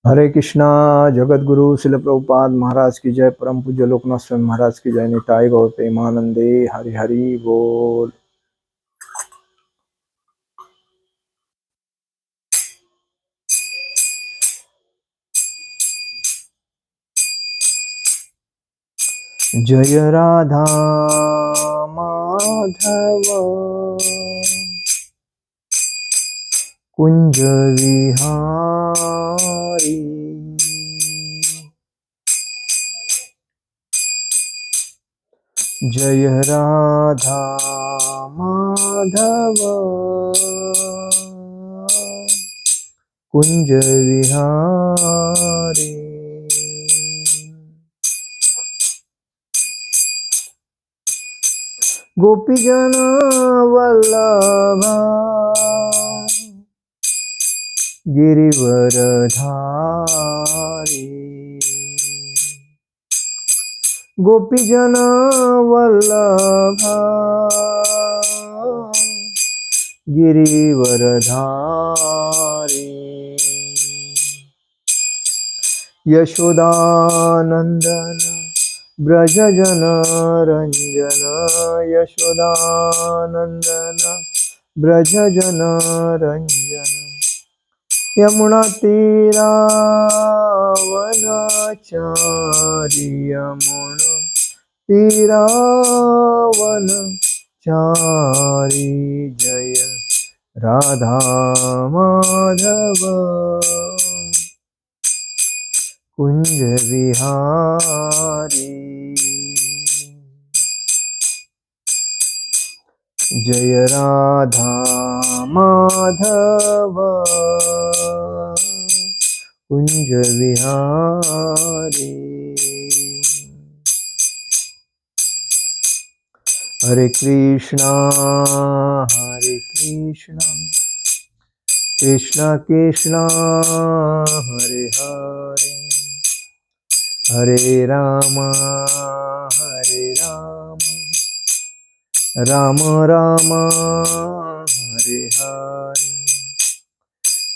हरे कृष्णा। जगत गुरु शिल प्रभुपाद महाराज की जय। परम पूज्य लोकनाथ स्वामी महाराज की जय। निताई गौर प्रेमानंदे। हरि हरि बोल। जय राधा माधव कुंज विहारी। जय राधा माधव कुंज विहारी। गोपीजन वल्लभा गिरिवरधारी। गोपीजन वल्लभा गिरिवरधारी। यशोदानंदन ब्रजजन रंजन। यशोदानंदन ब्रजजन रंजन। यमुना तीरावनचारी। यमुना तीरावनचारी। जय राधा माधव कुंज विहारी। जय राधा माधव कुंज विहारी। हरे कृष्णा कृष्णा कृष्णा हरे हरे। हरे राम राम राम हरे हरे।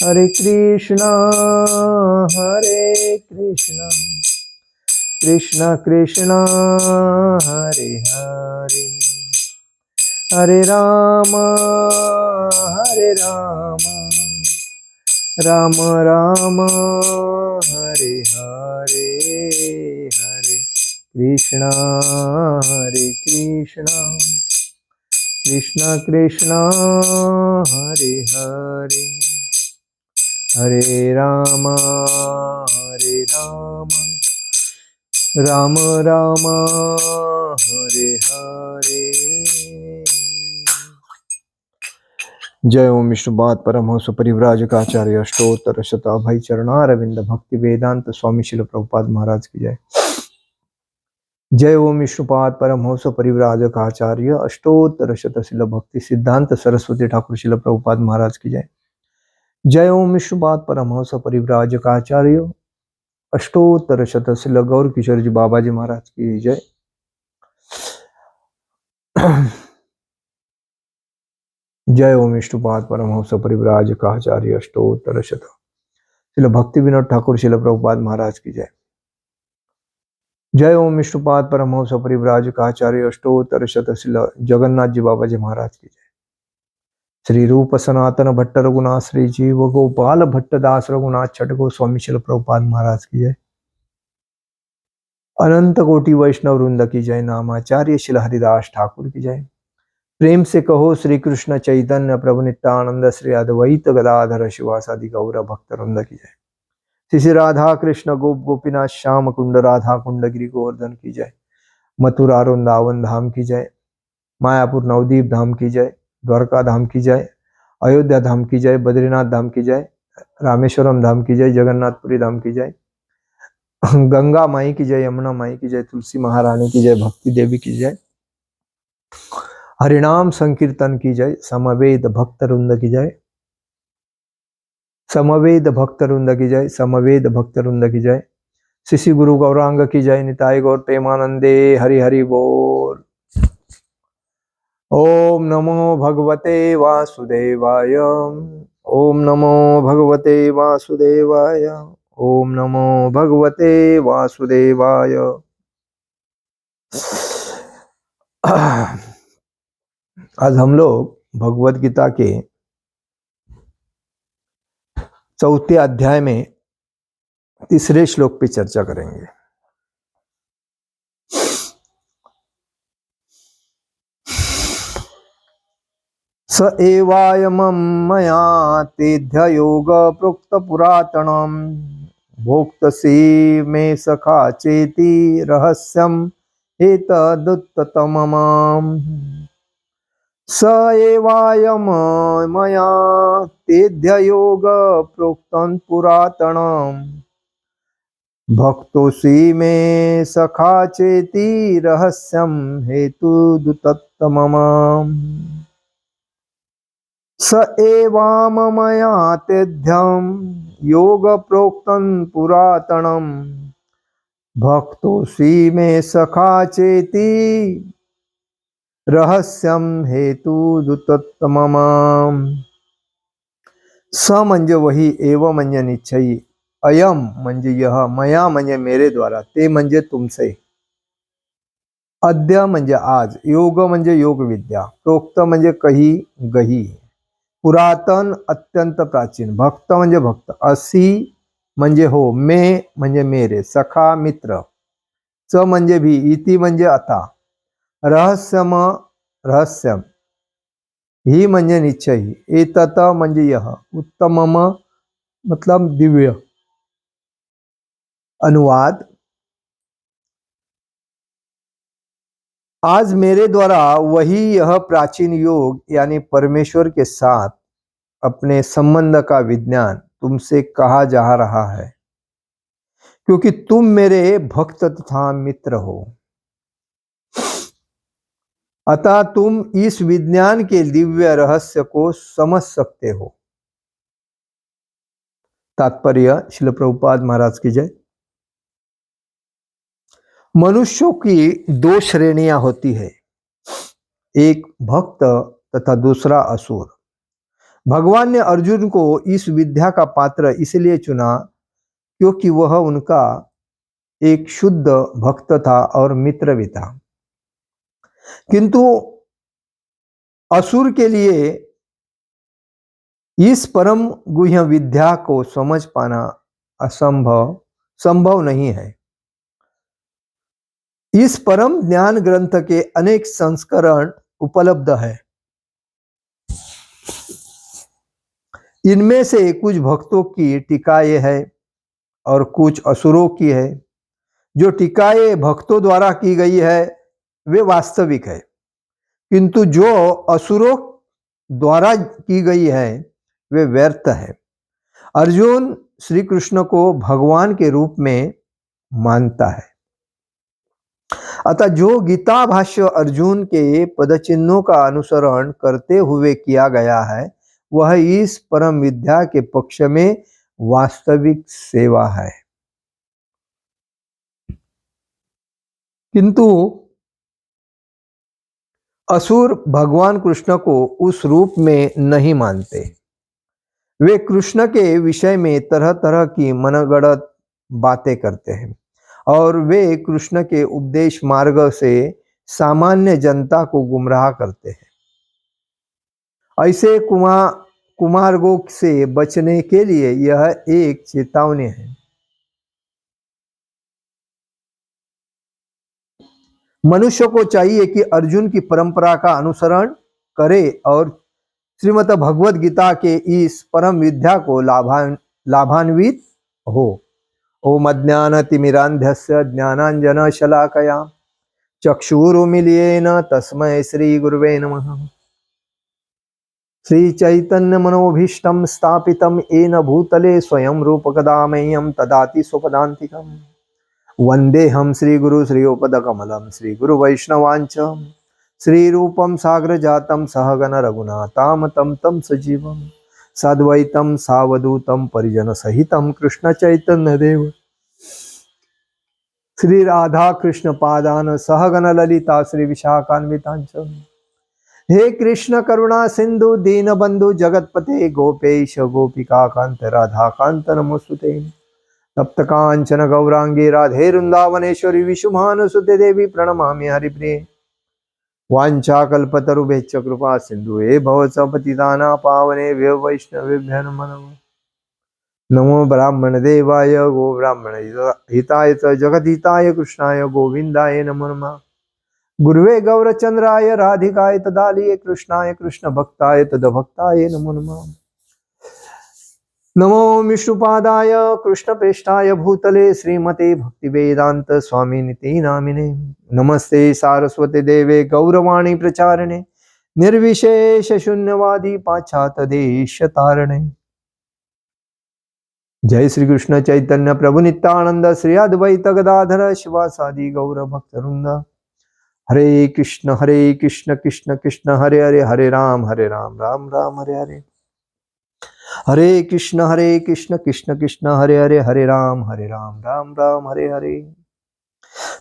हरे कृष्णा कृष्णा कृष्णा हरे हरे। हरे राम राम राम हरे हरे। हरे कृष्णा कृष्णा कृष्णा हरे हरे। हरे राम राम राम हरे हरे। जय ओम विष्णुपाद परमहंस परिव्राजकाचार्य अष्टोत्तर शताभय चरणारविंद भक्ति वेदांत स्वामी शिल प्रभुपाद महाराज की जय। जय ओम विष्णुपाद परमहंस परिव्राजकाचार्य अष्टोत्तर शतशिल भक्ति सिद्धांत सरस्वती ठाकुर शिल प्रभुपाद महाराज की जय। जय ओम विष्णुपाद परमहंस परिव्राजकाचार्य अष्टोत्तर शतशिल गौर किशोर जी बाबा जी महाराज की जय। जय ओम विष्णुपाद परमहंस परिव्राजकाचार्य अष्टोत्तर शत शिल भक्ति विनोद ठाकुर शिल प्रभुपाद महाराज की जय। जय ओम विष्णुपाद परमहंस परिव्राजकाचार्य अष्टोत्तर शत शिल जगन्नाथ जी बाबा जी महाराज की जय। श्री रूप सनातन भट्ट रघुनाथ श्री जीव गोपाल भट्ट दास रघुनाथ छठ गोस्वामी शिल प्रभुपाद महाराज की जय। अनंत कोटि वैष्णव वृंद की जय। नामाचार्य शिल हरिदास ठाकुर की जय। प्रेम से कहो श्री कृष्ण चैतन्य प्रभु नित्यानंद श्री अद्वैत गदाधर शिवासादि गौर भक्त वृंद की जय। श्री राधा कृष्ण गोप गोपीनाथ श्याम कुंड राधा कुंड गिरि गोवर्धन की जय। मथुरा वृंदावन धाम की जय। मायापुर नवदीप धाम की जय। द्वारका धाम की जय। अयोध्या धाम की जय। बद्रीनाथ धाम की जय। रामेश्वरम धाम की जय। जगन्नाथपुरी धाम की जय। गंगा माई की जय। यमुना माई की जय। तुलसी महारानी की जय। भक्ति देवी की जय। हरिनाम संकीर्तन की जय। समवेद भक्त वृंद की जय। समवेद भक्त वृंद की जय। समवेद भक्त वृंद की जय। श्री गुरु गौरांग की जय। निताई गौर प्रेमानंदे। हरि हरि बोल। ओम नमो भगवते वासुदेवाय। ओम नमो भगवते वासुदेवाय। ओम नमो भगवते वासुदेवाय। आज हम लोग भगवत गीता के 4थे अध्याय में 3रे श्लोक पे चर्चा करेंगे। स एवायमं मया तेऽध्य योग प्रोक्त पुरातनम भोक्तसी मे सखा चेति रहस्यम एतदुत्तमम्। स एवायम मया तेऽध्य योग प्रोक्तं पुरातनम भक्तोऽसि मे सखा चेति रहस्यम हेतुदुत्तमम्। स एवाममया तेऽध्यं योग प्रोक्तं पुरातनम भक्तोऽसि मे सखा चेति रहस्यम हेतुदुत्तमम्। स म्हणजे वही, एव म्हणजे निश्चयी, अयम म्हणजे यह, मया म्हणजे मेरे द्वारा, ते म्हणजे तुमसे, अद्य म्हणजे आज, योग म्हणजे योग विद्या, प्रोक्त म्हणजे कही गही, पुरातन अत्यंत प्राचीन, भक्त म्हणजे भक्त, असी म्हणजे हो, मे म्हणजे मेरे, सखा मित्र, च म्हणजे भी, इति म्हणजे आता, रहस्यम रहस्यम, ही म्हणजे निश्चयी, एतत म्हणजे यह, उत्तमम मतलब दिव्य। अनुवाद, आज मेरे द्वारा वही यह प्राचीन योग यानी परमेश्वर के साथ अपने संबंध का विज्ञान तुमसे कहा जा रहा है, क्योंकि तुम मेरे भक्त तथा मित्र हो, अतः तुम इस विज्ञान के दिव्य रहस्य को समझ सकते हो। तात्पर्य श्रील प्रभुपाद महाराज की जय। मनुष्यों की 2 श्रेणियां होती है, एक भक्त तथा दूसरा असुर। भगवान ने अर्जुन को इस विद्या का पात्र इसलिए चुना क्योंकि वह उनका एक शुद्ध भक्त था और मित्र भी था, किंतु असुर के लिए इस परम गुह्य विद्या को समझ पाना संभव नहीं है। इस परम ज्ञान ग्रंथ के अनेक संस्करण उपलब्ध है। इनमें से कुछ भक्तों की टीकाएं है और कुछ असुरों की है। जो टीकाएं भक्तों द्वारा की गई है वे वास्तविक है, किंतु जो असुरों द्वारा की गई है वे व्यर्थ है। अर्जुन श्री कृष्ण को भगवान के रूप में मानता है, अतः जो गीता भाष्य अर्जुन के पदचिन्हों का अनुसरण करते हुए किया गया है वह इस परम विद्या के पक्ष में वास्तविक सेवा है। किंतु असुर भगवान कृष्ण को उस रूप में नहीं मानते। वे कृष्ण के विषय में तरह तरह की मनगढ़ंत बातें करते हैं और वे कृष्ण के उपदेश मार्ग से सामान्य जनता को गुमराह करते हैं। ऐसे कुमार्गों से बचने के लिए यह एक चेतावनी है। मनुष्य को चाहिए कि अर्जुन की परंपरा का अनुसरण करे और श्रीमद् भगवद गीता के इस परम विद्या को लाभान्वित हो। ओम अज्ञानतिमिरान्धस्य ज्ञानाञ्जनशलाकया चक्षुरुन्मीलितेन तस्मै श्री गुरुवे नमः। श्री चैतन्य मनोभीष्टं स्थापितं येन भूतले स्वयं रूपकदा मह्यं ददाति स्वपदान्तिकम्। वन्देऽहं श्रीगुरु श्रीयुतपदकमलं श्रीगुरुवैष्णवांच श्रीरूपं साग्रजातं सहगण रघुनाथामतं तं सजीवं साद्वैतं सावधूतं परिजनसहितं कृष्णचैतन्यदेव श्री राधा कृष्ण पादान सहगण ललिता श्री विशाखान्वितांच। हे कृष्ण करुणा सिंधु दीनबंधु जगतपते गोपेश गोपिका कांत राधा कांत नमोस्तुते। तप्त कांचन गौरांगे राधे वृंदावनेश्वरी विशुभानुसुते देवी प्रणमामि हरिप्रिये। वाञ्छाकल्पतरुभ्यश्च कृपा सिन्धुवे भव च पतितानां पावनेभ्यो वैष्णवेभ्यो नमो नमः। नमो ब्राह्मण देवाय गो ब्राह्मण हिताय च जगद्हिताय कृष्णाय गोविंदाय नमो नमः। गुरुवे गौरचंद्राय राधिकाय तदालिये कृष्णाय कृष्ण भक्ताय तदभक्ताय नमो नमः। नमो विष्णुपादाय कृष्णप्रेष्ठाय भूतले श्रीमते भक्तिवेदांत स्वामिनिति नामिने। नमस्ते सारस्वती देवे गौरवाणी प्रचारिणे निर्विशेष शून्यवादी पाश्चात्य देश तारणे। जय श्री कृष्ण चैतन्य प्रभु नित्यानंद श्री अद्वैत गदाधर शिवासादि गौर भक्तवृंद। हरे कृष्ण कृष्ण कृष्ण हरे हरे, हरे राम राम राम हरे हरे। हरे कृष्ण कृष्ण कृष्ण हरे हरे, हरे राम राम राम हरे हरे।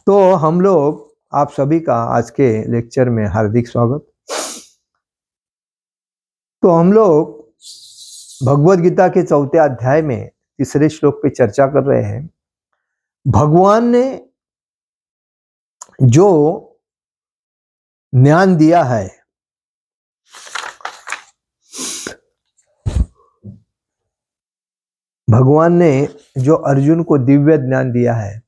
तो हम लोग आप सभी का आज के लेक्चर में हार्दिक स्वागत। तो हम लोग भगवद गीता के 4थे अध्याय में 3रे श्लोक पे चर्चा कर रहे हैं। भगवान ने जो ज्ञान दिया है, भगवान ने जो अर्जुन को दिव्य ज्ञान दिया है,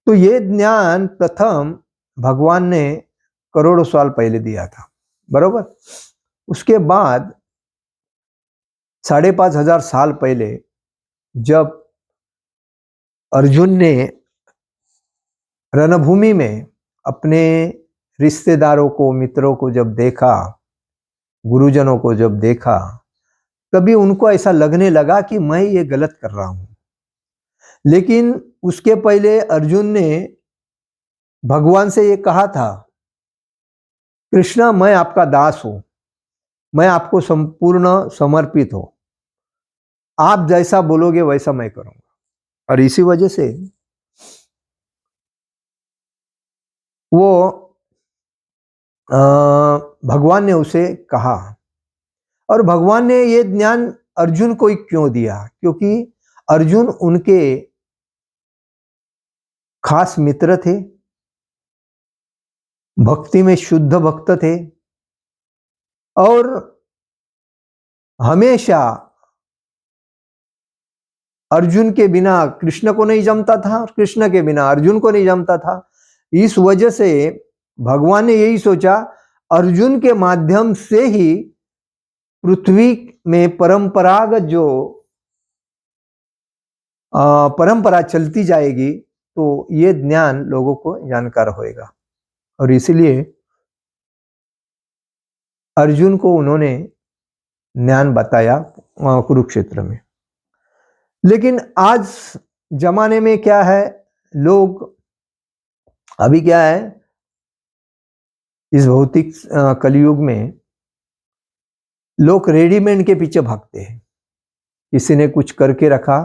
तो ये ज्ञान प्रथम भगवान ने करोड़ों साल पहले दिया था, बरोबर। उसके बाद 5,500 साल पहले जब अर्जुन ने रणभूमि में अपने रिश्तेदारों को, मित्रों को जब देखा, गुरुजनों को जब देखा, तभी उनको ऐसा लगने लगा कि मैं ये गलत कर रहा हूं। लेकिन उसके पहले अर्जुन ने भगवान से ये कहा था, कृष्णा मैं आपका दास हूं, मैं आपको संपूर्ण समर्पित हूं, आप जैसा बोलोगे वैसा मैं करूंगा। और इसी वजह से वो भगवान ने उसे कहा। और भगवान ने ये ज्ञान अर्जुन को ही क्यों दिया? क्योंकि अर्जुन उनके खास मित्र थे, भक्ति में शुद्ध भक्त थे, और हमेशा अर्जुन के बिना कृष्ण को नहीं जमता था और कृष्ण के बिना अर्जुन को नहीं जमता था। इस वजह से भगवान ने यही सोचा, अर्जुन के माध्यम से ही पृथ्वी में परंपरागत जो परंपरा चलती जाएगी, तो ये ज्ञान लोगों को जानकार होएगा। और इसलिए अर्जुन को उन्होंने ज्ञान बताया कुरुक्षेत्र में। लेकिन आज जमाने में क्या है, लोग अभी क्या है, इस भौतिक कलयुग में लोग रेडीमेड के पीछे भागते हैं। किसी ने कुछ करके रखा,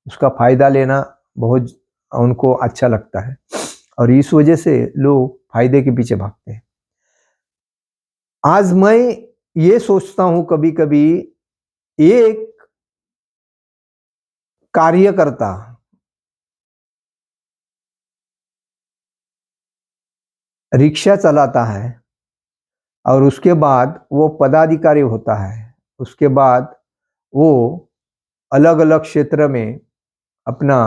उसका फायदा लेना बहुत उनको अच्छा लगता है, और इस वजह से लोग फायदे के पीछे भागते हैं। आज मैं ये सोचता हूं कभी कभी, एक कार्यकर्ता रिक्शा चलाता है और उसके बाद वो पदाधिकारी होता है, उसके बाद वो अलग अलग क्षेत्र में अपना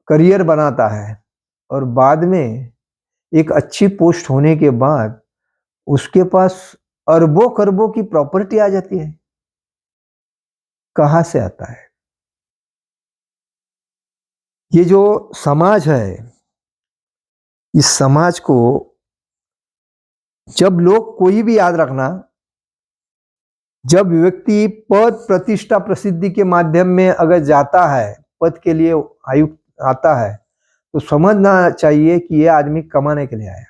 करियर बनाता है, और बाद में एक अच्छी पोस्ट होने के बाद उसके पास अरबों खरबों की प्रॉपर्टी आ जाती है। कहां से आता है? ये जो समाज है, इस समाज को जब लोग, कोई भी याद रखना, जब व्यक्ति पद प्रतिष्ठा प्रसिद्धि के माध्यम में अगर जाता है, पद के लिए आयुक्त आता है, तो समझना चाहिए कि यह आदमी कमाने के लिए आया।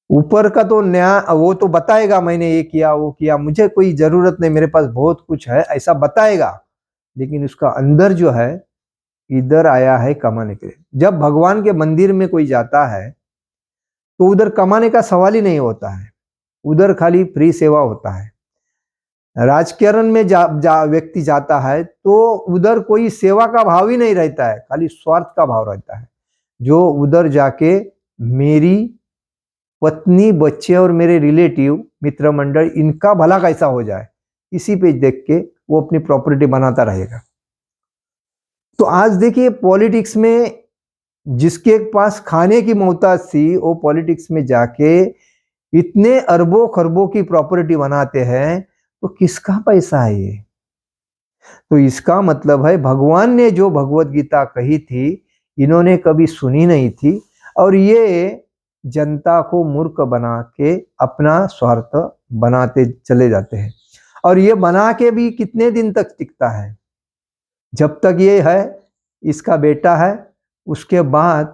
ऊपर का तो न्याय वो तो बताएगा, मैंने ये किया वो किया, मुझे कोई जरूरत नहीं, मेरे पास बहुत कुछ है, ऐसा बताएगा। लेकिन उसका अंदर जो है, इधर आया है कमाने के लिए। जब भगवान के मंदिर में कोई जाता है तो उधर कमाने का सवाल ही नहीं होता है, उधर खाली फ्री सेवा होता है। राजकारण में व्यक्ति जाता है तो उधर कोई सेवा का भाव ही नहीं रहता है, खाली स्वार्थ का भाव रहता है। जो उधर जाके मेरी पत्नी, बच्चे और मेरे रिलेटिव, मित्र मंडल, इनका भला कैसा हो जाए, इसी पे देख के वो अपनी प्रॉपर्टी बनाता रहेगा। तो आज देखिए पॉलिटिक्स में जिसके पास खाने की मोहताज थी, वो पॉलिटिक्स में जाके इतने अरबों खरबों की प्रॉपर्टी बनाते हैं, तो किसका पैसा है ये? तो इसका मतलब है भगवान ने जो भगवत गीता कही थी, इन्होंने कभी सुनी नहीं थी, और ये जनता को मूर्ख बना के अपना स्वार्थ बनाते चले जाते हैं। और ये बना के भी कितने दिन तक टिकता है? जब तक ये है, इसका बेटा है, उसके बाद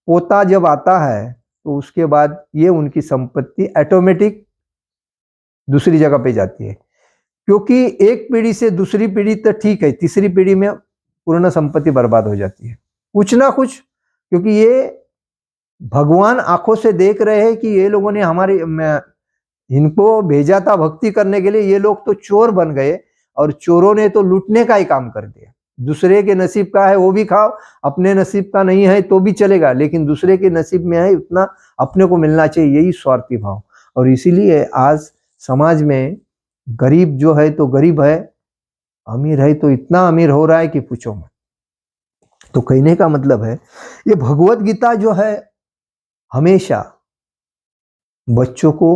पोता जब आता है तो उसके बाद ये उनकी संपत्ति ऑटोमेटिक दूसरी जगह पे जाती है, क्योंकि एक पीढ़ी से दूसरी पीढ़ी तो ठीक है, तीसरी पीढ़ी में पूर्ण संपत्ति बर्बाद हो जाती है, कुछ ना कुछ। क्योंकि ये भगवान आंखों से देख रहे हैं कि ये लोगों ने हमारे इनको भेजा था भक्ति करने के लिए, ये लोग तो चोर बन गए, और चोरों ने तो लूटने का ही काम कर दिया। दूसरे के नसीब का है वो भी खाओ, अपने नसीब का नहीं है तो भी चलेगा, लेकिन दूसरे के नसीब में है उतना अपने को मिलना चाहिए, यही स्वार्थी भाव। और इसीलिए आज समाज में गरीब जो है तो गरीब है, अमीर है तो इतना अमीर हो रहा है कि पूछो मत। तो कहने का मतलब है, ये भगवत गीता जो है हमेशा बच्चों को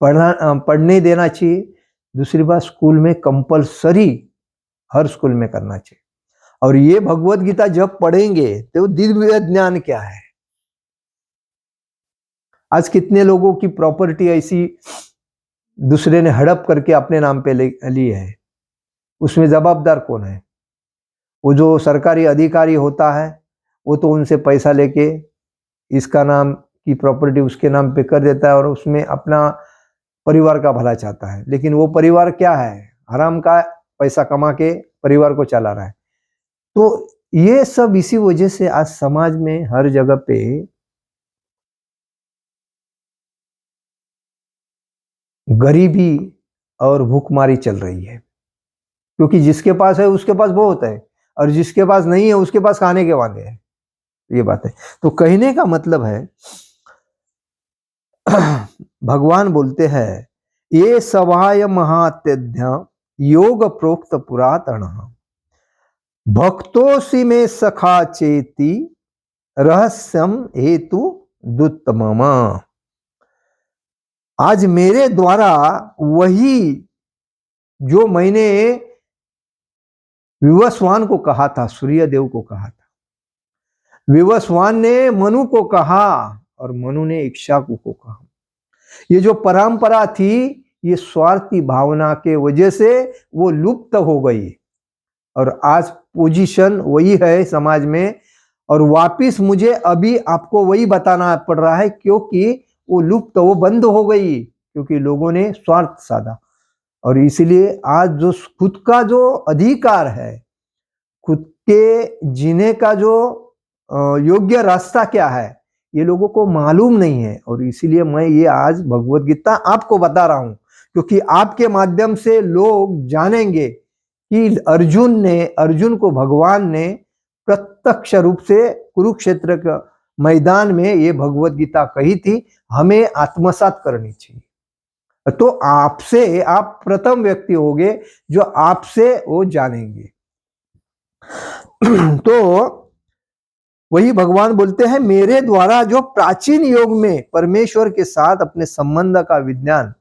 पढ़ने देना चाहिए। दूसरी बात, स्कूल में कंपलसरी हर स्कूल में करना चाहिए। और ये भगवत गीता जब पढ़ेंगे तो दिव्य ज्ञान क्या है। आज कितने लोगों की प्रॉपर्टी ऐसी दूसरे ने हड़प करके अपने नाम पे ली है, उसमें जवाबदार कौन है? वो जो सरकारी अधिकारी होता है, वो तो उनसे पैसा लेके इसका नाम की प्रॉपर्टी उसके नाम पे कर देता है और उसमें अपना परिवार का भला चाहता है, लेकिन वो परिवार क्या है? हराम का पैसा कमा के परिवार को चला रहा है। तो ये सब इसी वजह से आज समाज में हर जगह पे गरीबी और भूखमारी चल रही है, क्योंकि जिसके पास है उसके पास बहुत है, और जिसके पास नहीं है उसके पास खाने के वादे हैं। ये बात है। तो कहने का मतलब है भगवान बोलते हैं, ये सवाय महात्यध्य योग प्रोक्त पुरातन भक्तोसी में सखा चेती रहस्यम हेतु दुत्तमम। आज मेरे द्वारा वही जो मैंने विवस्वान को कहा था, सूर्यदेव को कहा था, विवस्वान ने मनु को कहा और मनु ने इक्ष्वाकु को कहा। ये जो परंपरा थी, ये स्वार्थी भावना के वजह से वो लुप्त हो गई, और आज पोजीशन वही है समाज में, और वापिस मुझे अभी आपको वही बताना पड़ रहा है, क्योंकि वो लुप्त, वो बंद हो गई, क्योंकि लोगों ने स्वार्थ साधा। और इसलिए आज जो खुद का जो अधिकार है, खुद के जीने का जो योग्य रास्ता क्या है, ये लोगों को मालूम नहीं है। और इसीलिए मैं ये आज भगवत गीता आपको बता रहा हूं, क्योंकि आपके माध्यम से लोग जानेंगे कि अर्जुन को भगवान ने प्रत्यक्ष रूप से कुरुक्षेत्र के मैदान में ये भगवत गीता कही थी, हमें आत्मसात करनी चाहिए। तो आपसे, आप प्रथम व्यक्ति होंगे जो आपसे वो जानेंगे। तो वही भगवान बोलते हैं, मेरे द्वारा जो प्राचीन युग में परमेश्वर के साथ अपने संबंध का विज्ञान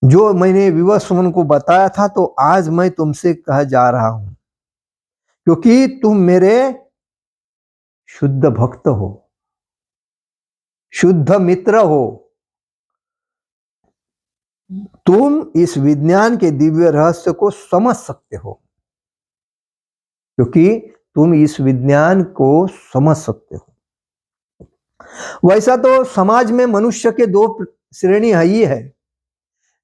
जो मैंने विवस्वान को बताया था, तो आज मैं तुमसे कह जा रहा हूं, क्योंकि तुम मेरे शुद्ध भक्त हो, शुद्ध मित्र हो, तुम इस विज्ञान के दिव्य रहस्य को समझ सकते हो, क्योंकि तुम इस विज्ञान को समझ सकते हो। वैसा तो समाज में मनुष्य के दो श्रेणी है ही है।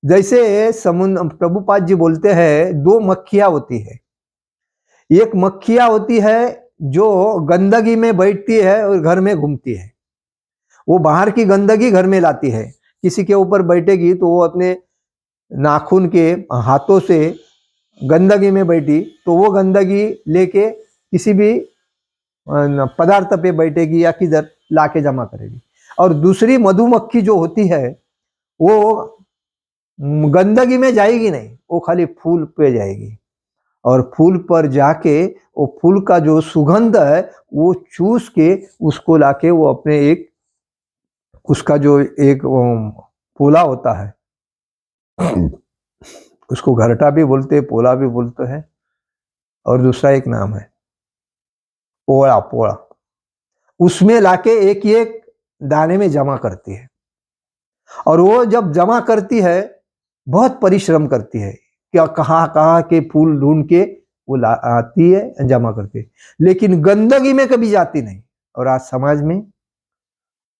जैसे प्रभुपाद जी बोलते हैं, दो मक्खियां होती है। एक मक्खियां होती है जो गंदगी में बैठती है और घर में घूमती है, वो बाहर की गंदगी घर में लाती है। किसी के ऊपर बैठेगी तो वो अपने नाखून के हाथों से गंदगी में बैठी तो वो गंदगी लेके किसी भी पदार्थ पे बैठेगी या किधर लाके जमा करेगी। और दूसरी मधुमक्खी जो होती है वो गंदगी में जाएगी नहीं, वो खाली फूल पे जाएगी और फूल पर जाके वो फूल का जो सुगंध है वो चूस के उसको लाके वो अपने एक उसका जो एक पोला होता है, उसको घरटा भी बोलते हैं, पोला भी बोलते हैं, और दूसरा एक नाम है पोड़ा, पोड़ा, उसमें लाके एक एक दाने में जमा करती है। और वो जब जमा करती है बहुत परिश्रम करती है, क्या कहाँ कहाँ के फूल ढूंढ के वो आती है, जमा करती है, लेकिन गंदगी में कभी जाती नहीं। और आज समाज में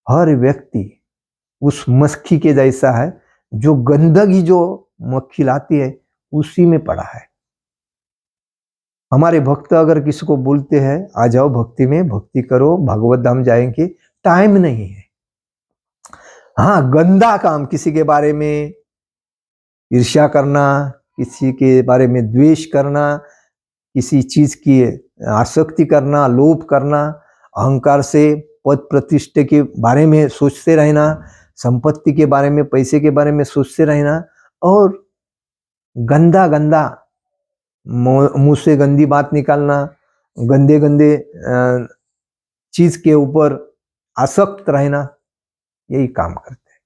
हर व्यक्ति उस मक्खी के जैसा है, जो गंदगी जो मक्खी लाती है उसी में पड़ा है। हमारे भक्त अगर किसी को बोलते हैं आ जाओ भक्ति में, भक्ति करो, भगवत धाम जाएंगे, टाइम नहीं है। हाँ, गंदा काम, किसी के बारे में ईर्ष्या करना, किसी के बारे में द्वेष करना, किसी चीज की आसक्ति करना, लोभ करना, अहंकार से पद प्रतिष्ठा के बारे में सोचते रहना, संपत्ति के बारे में, पैसे के बारे में सोचते रहना, और गंदा गंदा मुंह से गंदी बात निकालना, गंदे गंदे चीज के ऊपर आसक्त रहना, यही काम करते हैं।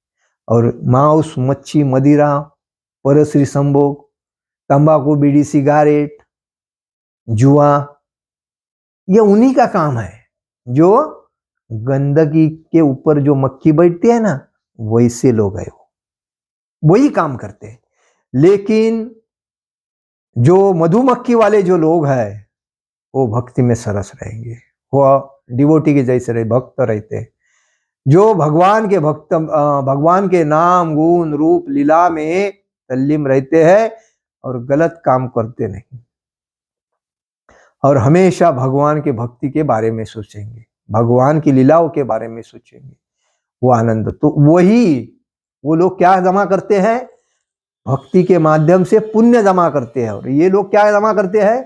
और मांस, मच्छी, मदिरा, परश्री संभोग, तंबाकू, बीड़ी, सिगारेट, जुआ, ये उन्हीं का काम है। जो गंदगी के ऊपर जो मक्खी बैठती है ना, वैसे लोग है वो, वही काम करते हैं। लेकिन जो मधुमक्खी वाले जो लोग हैं वो भक्ति में सरस रहेंगे, वो डिवोटी के जैसे रहे, भक्त रहते हैं। जो भगवान के भक्त, भगवान के नाम, गुण, रूप, लीला में तल्लीन रहते हैं और गलत काम करते नहीं, और हमेशा भगवान के भक्ति के बारे में सोचेंगे, भगवान की लीलाओं के बारे में सोचेंगे, वो आनंद। तो वही वो लोग क्या जमा करते हैं, भक्ति के माध्यम से पुण्य जमा करते हैं। और ये लोग क्या जमा करते हैं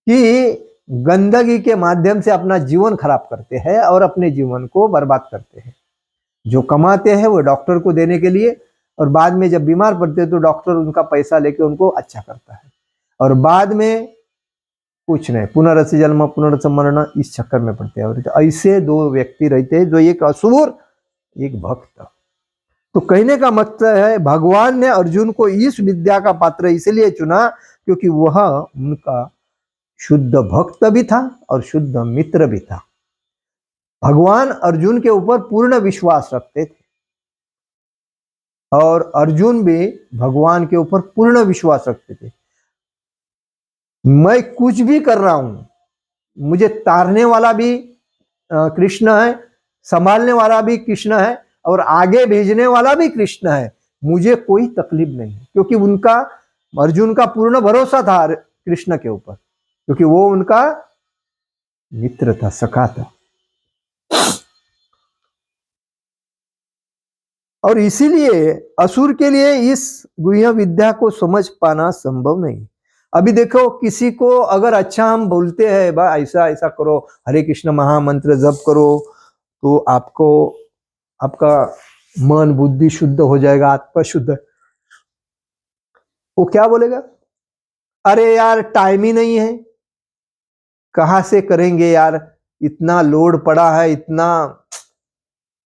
कि गंदगी के माध्यम से अपना जीवन खराब करते हैं और अपने जीवन को बर्बाद करते हैं। जो कमाते हैं वो डॉक्टर को देने के लिए, और बाद में जब बीमार पड़ते हैं तो डॉक्टर उनका पैसा लेके उनको अच्छा करता है, और बाद में कुछ नहीं, पुनर्जन्म जन्म पुनर्जन्म मरण, इस चक्कर में पड़ते हैं। और ऐसे दो व्यक्ति रहते हैं, जो एक असुर, एक भक्त। तो कहने का मतलब है भगवान ने अर्जुन को इस विद्या का पात्र इसलिए चुना क्योंकि वह उनका शुद्ध भक्त भी था और शुद्ध मित्र भी था। भगवान अर्जुन के ऊपर पूर्ण विश्वास रखते थे और अर्जुन भी भगवान के ऊपर पूर्ण विश्वास रखते थे। मैं कुछ भी कर रहा हूं, मुझे तारने वाला भी कृष्ण है, संभालने वाला भी कृष्ण है, और आगे भेजने वाला भी कृष्ण है, मुझे कोई तकलीफ नहीं, क्योंकि उनका, अर्जुन का पूर्ण भरोसा था कृष्ण के ऊपर, क्योंकि वो उनका मित्र था, सखा था। और इसीलिए असुर के लिए इस गुह्य विद्या को समझ पाना संभव नहीं। अभी देखो, किसी को अगर अच्छा हम बोलते हैं, बा ऐसा ऐसा करो, हरे कृष्ण महामंत्र जप करो, तो आपको, आपका मन बुद्धि शुद्ध हो जाएगा, आत्मा शुद्ध, वो क्या बोलेगा, अरे यार टाइम ही नहीं है, कहाँ से करेंगे यार, इतना लोड पड़ा है, इतना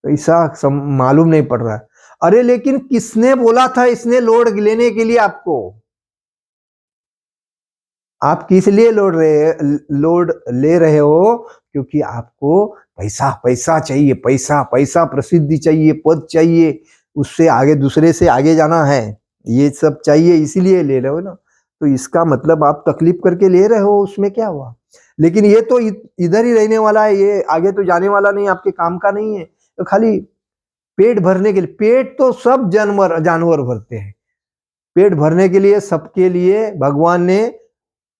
पैसा मालूम नहीं पड़ रहा है। अरे लेकिन किसने बोला था इसने लोड लेने के लिए आपको? आप किस लिए लोड ले रहे हो? क्योंकि आपको पैसा पैसा चाहिए, पैसा पैसा, प्रसिद्धि चाहिए, पद चाहिए, उससे आगे, दूसरे से आगे जाना है, ये सब चाहिए, इसीलिए ले रहे हो ना। तो इसका मतलब आप तकलीफ करके ले रहे हो, उसमें क्या हुआ? लेकिन ये तो इधर ही रहने वाला है, ये आगे तो जाने वाला नहीं, आपके काम का नहीं है। तो खाली पेट भरने के लिए, पेट तो सब जानवर भरते हैं, पेट भरने के लिए सबके लिए भगवान ने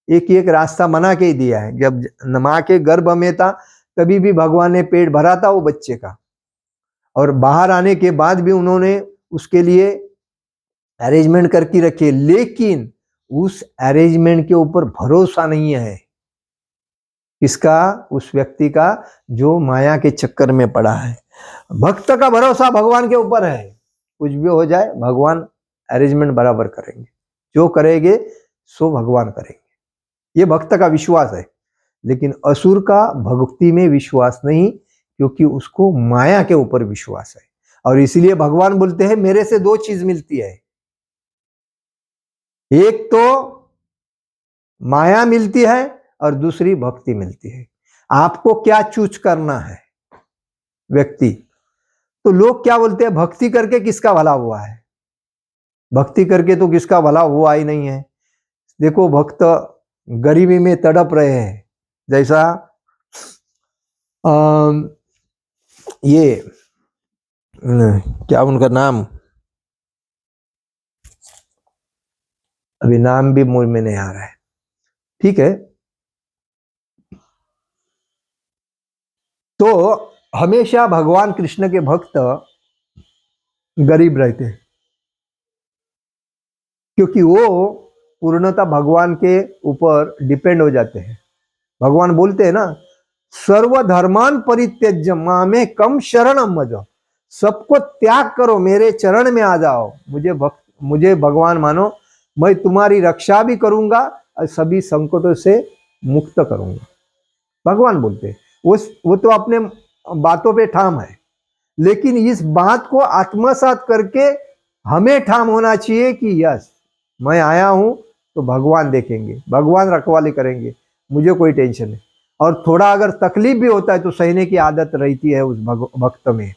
एक एक रास्ता बना के ही दिया है। जब माँ के गर्भ में था तभी भी भगवान ने पेट भरा था वो बच्चे का, और बाहर आने के बाद भी उन्होंने उसके लिए अरेंजमेंट करके रखिए, लेकिन उस अरेंजमेंट के ऊपर भरोसा नहीं है। किसका? उस व्यक्ति का जो माया के चक्कर में पड़ा है। भक्त का भरोसा भगवान के ऊपर है, कुछ भी हो जाए भगवान अरेंजमेंट बराबर करेंगे, जो करेंगे सो भगवान करेंगे, ये भक्त का विश्वास है। लेकिन असुर का भक्ति में विश्वास नहीं, क्योंकि उसको माया के ऊपर विश्वास है। और इसलिए भगवान बोलते हैं मेरे से दो चीज मिलती है, एक तो माया मिलती है और दूसरी भक्ति मिलती है। आपको क्या चूज करना है व्यक्ति? तो लोग क्या बोलते हैं, भक्ति करके किसका भला हुआ है? भक्ति करके तो किसका भला हुआ ही नहीं है। देखो भक्त गरीबी में तड़प रहे हैं, जैसा ये क्या उनका नाम, अभी नाम भी मुंह में नहीं आ रहा है, ठीक है। तो हमेशा भगवान कृष्ण के भक्त गरीब रहते हैं, क्योंकि वो पूर्णतः भगवान के ऊपर डिपेंड हो जाते हैं। भगवान बोलते हैं ना, सर्वधर्मान परित्यज्य मामे कम शरणम मज, सबको त्याग करो मेरे चरण में आ जाओ, मुझे भगवान मानो, मैं तुम्हारी रक्षा भी करूंगा और सभी संकटों से मुक्त करूंगा। भगवान बोलते हैं, वो तो अपने बातों पे ठाम है, लेकिन इस बात को आत्मसात करके हमें ठाम होना चाहिए कि यस मैं आया हूं तो भगवान देखेंगे, भगवान रखवाली करेंगे, मुझे कोई टेंशन नहीं। और थोड़ा अगर तकलीफ भी होता है तो सहने की आदत रहती है उस भक्त में।